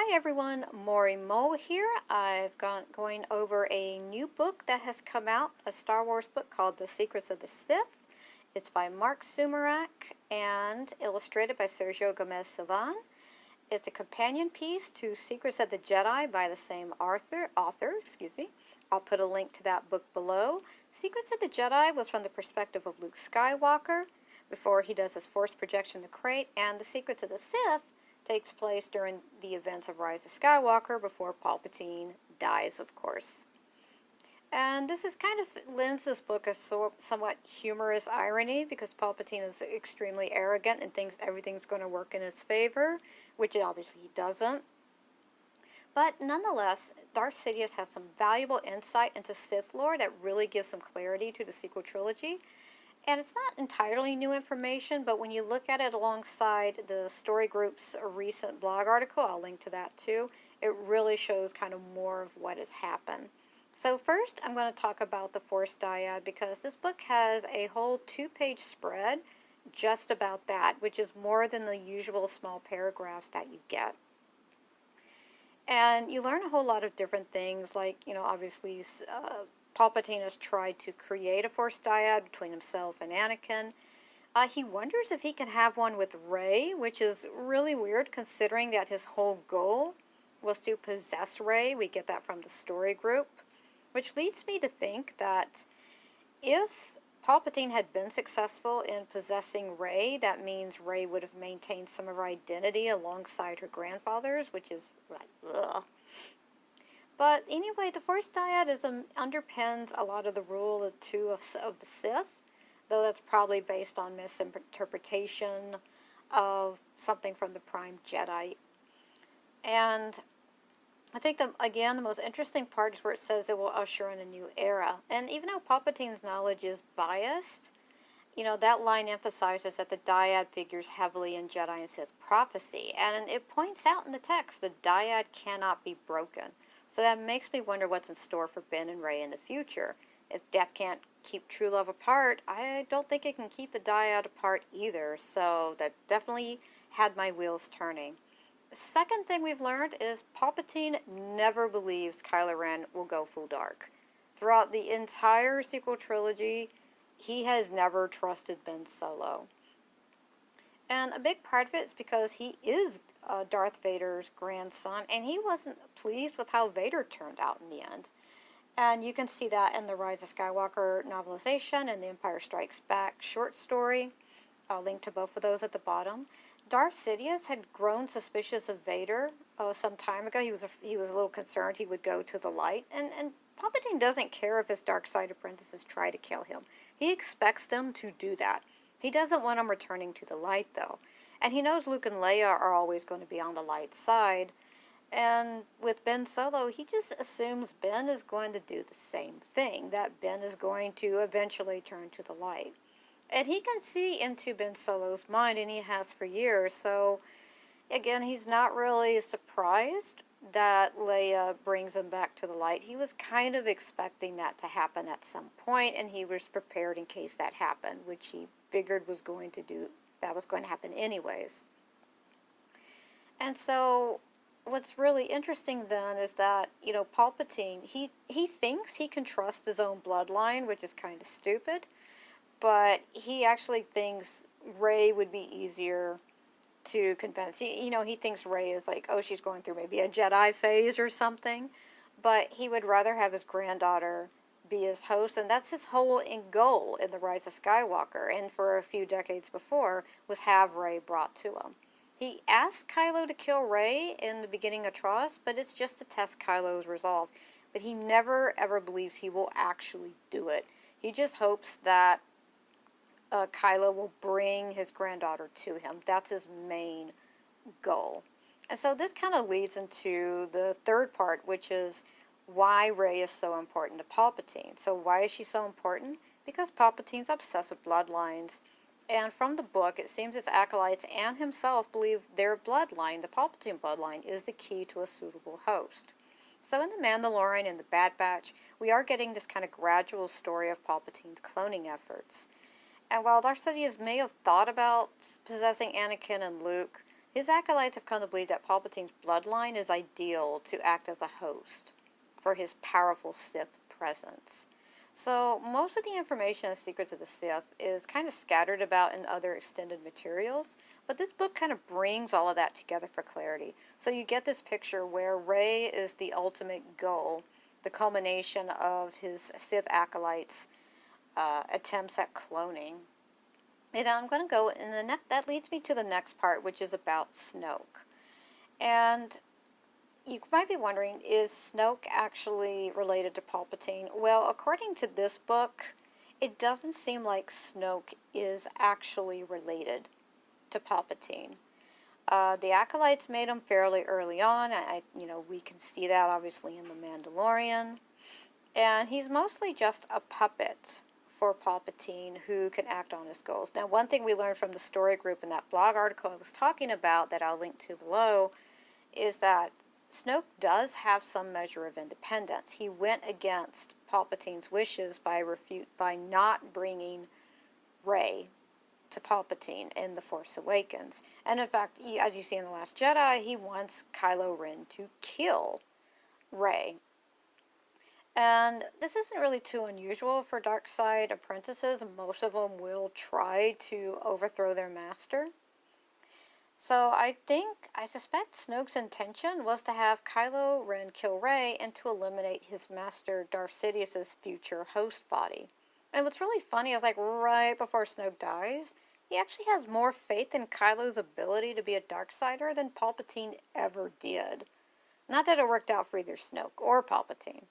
Hi everyone, Maury Mo here. I've going over a new book that has come out, a Star Wars book called The Secrets of the Sith. It's by Marc Sumerak and illustrated by Sergio Gómez Silván. It's a companion piece to Secrets of the Jedi by the same author. I'll put a link to that book below. Secrets of the Jedi was from the perspective of Luke Skywalker before he does his Force projection in the crate, and The Secrets of the Sith takes place during the events of Rise of Skywalker before Palpatine dies, of course. And this is kind of lends this book a somewhat humorous irony because Palpatine is extremely arrogant and thinks everything's going to work in his favor, which it obviously doesn't. But nonetheless, Darth Sidious has some valuable insight into Sith lore that really gives some clarity to the sequel trilogy. And it's not entirely new information, but when you look at it alongside the story group's recent blog article, I'll link to that too, it really shows kind of more of what has happened. So first, I'm going to talk about the Force Dyad because this book has a whole 2-page spread just about that, which is more than the usual small paragraphs that you get. And you learn a whole lot of different things, like, obviously Palpatine has tried to create a Force Dyad between himself and Anakin. He wonders if he can have one with Rey, which is really weird considering that his whole goal was to possess Rey. We get that from the story group, which leads me to think that if Palpatine had been successful in possessing Rey, that means Rey would have maintained some of her identity alongside her grandfather's, which is like, ugh. But anyway, the Force Dyad underpins a lot of the rule of the Sith, though that's probably based on misinterpretation of something from the Prime Jedi. And I think, the most interesting part is where it says it will usher in a new era. And even though Palpatine's knowledge is biased, that line emphasizes that the Dyad figures heavily in Jedi and Sith prophecy. And it points out in the text the Dyad cannot be broken. So that makes me wonder what's in store for Ben and Rey in the future. If death can't keep true love apart, I don't think it can keep the Dyad apart either. So that definitely had my wheels turning. The second thing we've learned is Palpatine never believes Kylo Ren will go full dark. Throughout the entire sequel trilogy, he has never trusted Ben Solo. And a big part of it is because he is Darth Vader's grandson, and he wasn't pleased with how Vader turned out in the end. And you can see that in the Rise of Skywalker novelization and the Empire Strikes Back short story. I'll link to both of those at the bottom. Darth Sidious had grown suspicious of Vader some time ago. He was a little concerned he would go to the light, and Palpatine doesn't care if his dark side apprentices try to kill him. He expects them to do that. He doesn't want them returning to the light, though. And he knows Luke and Leia are always going to be on the light side. And with Ben Solo, he just assumes Ben is going to do the same thing, that Ben is going to eventually turn to the light. And he can see into Ben Solo's mind, and he has for years. So, again, he's not really surprised that Leia brings him back to the light. He was kind of expecting that to happen at some point, and he was prepared in case that happened, which he figured was going to happen anyways. And so what's really interesting then is that, Palpatine, he thinks he can trust his own bloodline, which is kind of stupid, but he actually thinks Rey would be easier to convince. He thinks Rey is like, she's going through maybe a Jedi phase or something, but he would rather have his granddaughter be his host, and that's his whole goal in The Rise of Skywalker, and for a few decades before, was have Rey brought to him. He asked Kylo to kill Rey in the beginning of TROS, but it's just to test Kylo's resolve. But he never ever believes he will actually do it. He just hopes that Kylo will bring his granddaughter to him. That's his main goal. And so this kind of leads into the third part, which is why Rey is so important to Palpatine. So why is she so important? Because Palpatine's obsessed with bloodlines. And from the book, it seems his acolytes and himself believe their bloodline, the Palpatine bloodline, is the key to a suitable host. So in The Mandalorian and the Bad Batch, we are getting this kind of gradual story of Palpatine's cloning efforts. And while Darth Sidious may have thought about possessing Anakin and Luke, His acolytes have come to believe that Palpatine's bloodline is ideal to act as a host for his powerful Sith presence. So most of the information of Secrets of the Sith is kind of scattered about in other extended materials, but this book kind of brings all of that together for clarity. So you get this picture where Rey is the ultimate goal, the culmination of his Sith acolytes' attempts at cloning. And I'm going to go, and that leads me to the next part, which is about Snoke. And you might be wondering, is Snoke actually related to Palpatine? Well, according to this book, it doesn't seem like Snoke is actually related to Palpatine. The acolytes made him fairly early on. We can see that obviously in The Mandalorian. And he's mostly just a puppet for Palpatine who can act on his goals. Now, one thing we learned from the story group in that blog article I was talking about that I'll link to below is that Snoke does have some measure of independence. He went against Palpatine's wishes by not bringing Rey to Palpatine in The Force Awakens. And in fact, as you see in The Last Jedi, he wants Kylo Ren to kill Rey. And this isn't really too unusual for dark side apprentices. Most of them will try to overthrow their master. So I suspect Snoke's intention was to have Kylo Ren kill Rey and to eliminate his master Darth Sidious's future host body. And what's really funny is right before Snoke dies, he actually has more faith in Kylo's ability to be a Darksider than Palpatine ever did. Not that it worked out for either Snoke or Palpatine.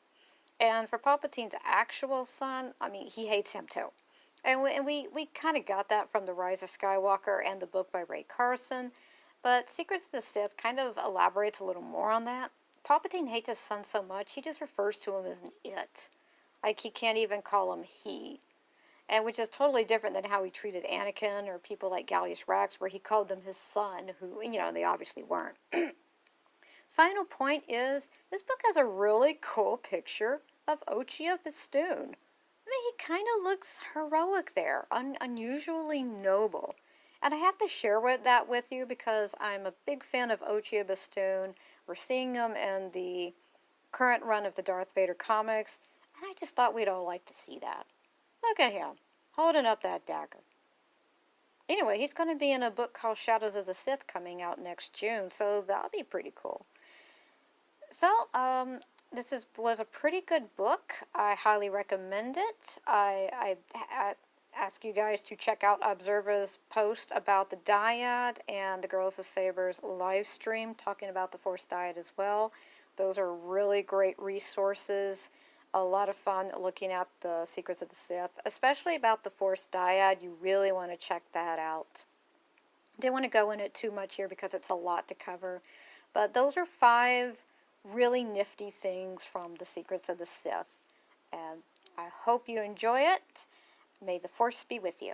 And for Palpatine's actual son, he hates him too. And we kind of got that from The Rise of Skywalker and the book by Ray Carson. But Secrets of the Sith kind of elaborates a little more on that. Palpatine hates his son so much, he just refers to him as an it. He can't even call him he. And which is totally different than how he treated Anakin or people like Gallius Rax, where he called them his son, who, they obviously weren't. Final point is, this book has a really cool picture of Ochi of Bestoon. He kind of looks heroic there, unusually noble. And I have to share that with you because I'm a big fan of Ochi of Bestoon. We're seeing him in the current run of the Darth Vader comics, and I just thought we'd all like to see that. Look at him, holding up that dagger. Anyway, he's going to be in a book called Shadows of the Sith coming out next June, so that'll be pretty cool. So, this was a pretty good book. I highly recommend it. I ask you guys to check out Observa's post about the Dyad and the Girls of Sabers live stream talking about the Force Dyad as well. Those are really great resources. A lot of fun looking at the Secrets of the Sith, especially about the Force Dyad. You really want to check that out. Didn't want to go into it too much here because it's a lot to cover. But those are 5 really nifty things from the Secrets of the Sith. And I hope you enjoy it. May the Force be with you.